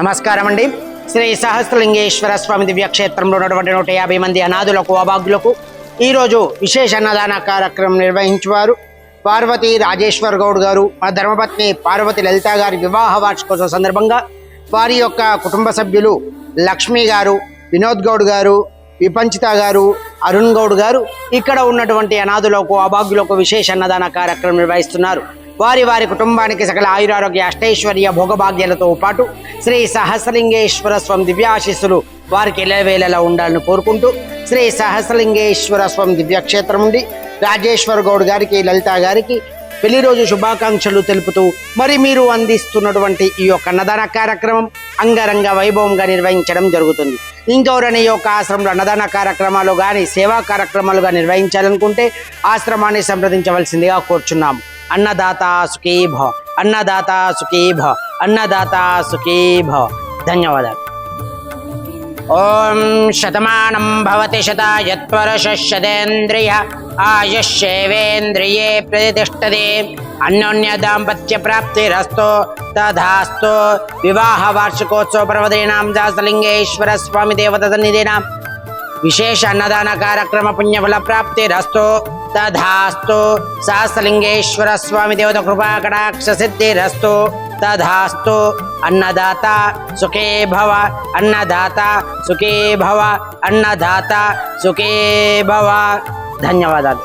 నమస్కారం అండి. శ్రీ సహస్రలింగేశ్వర స్వామి దివ్యక్షేత్రంలో ఉన్నటువంటి 150 మంది అనాథులకు అభాగ్యులకు ఈరోజు విశేష అన్నదాన కార్యక్రమం నిర్వహించేవారు పార్వతి రాజేశ్వర్ గౌడ్ గారు, మా ధర్మపత్ని పార్వతి లలిత గారి వివాహ వార్షికోత్సవ సందర్భంగా వారి యొక్క కుటుంబ సభ్యులు లక్ష్మి గారు, వినోద్ గౌడ్ గారు, విపంచిత గారు, అరుణ్ గౌడ్ గారు ఇక్కడ ఉన్నటువంటి అనాథులకు అభాగ్యులకు విశేష అన్నదాన కార్యక్రమం నిర్వహిస్తున్నారు. వారి కుటుంబానికి సకల ఆయురారోగ్య అష్టైశ్వర్య భోగభాగ్యాలతో పాటు శ్రీ సహస్రలింగేశ్వర స్వామి దివ్యాశీస్సులు వారికి ఎల్లవేళలా ఉండాలని కోరుకుంటూ శ్రీ సహస్రలింగేశ్వర స్వామి దివ్యక్షేత్రం నుండి రాజేశ్వర్ గౌడ్ గారికి, లలిత గారికి పెళ్లి రోజు శుభాకాంక్షలు తెలుపుతూ మరి మీరు అందిస్తున్నటువంటి ఈ యొక్క అన్నదాన కార్యక్రమం అంగరంగ వైభవంగా నిర్వహించడం జరుగుతుంది. ఇంకెవరైనా ఈ యొక్క ఆశ్రమంలో అన్నదాన కార్యక్రమాలు కానీ సేవా కార్యక్రమాలుగా నిర్వహించాలనుకుంటే ఆశ్రమాన్ని సంప్రదించవలసిందిగా కోరుచున్నాము. అన్నదాత సుఖీ భవ, అన్నదాత సుఖీ భవ, అన్నదాత సుఖీ భవ. ధన్యవాదాలు. ఓం శతమానం భవతి శతాయత్వరశతేంద్రియ ఆయుష్యేవేంద్రియే ప్రతిష్టతే అన్యోన్య దాంపత్య ప్రాప్తిరస్తో తథాస్తు. వివాహ వార్షికోత్సవ పర్వదీనాం సహస్రలింగేశ్వర స్వామి దేవత సన్నిధినాం విశేష అన్నదాన కార్యక్రమ పుణ్యఫల ప్రాప్తిరస్తు తథాస్తు. సహస్రలింగేశ్వర స్వామి దేవత కృపా కటాక్ష సిద్ధిరస్తు తథాస్తు. అన్నదాత సుఖే భవ, అన్నదాత సుఖే భవ, అన్నదాత సుఖే భవ. ధన్యవాదాలు.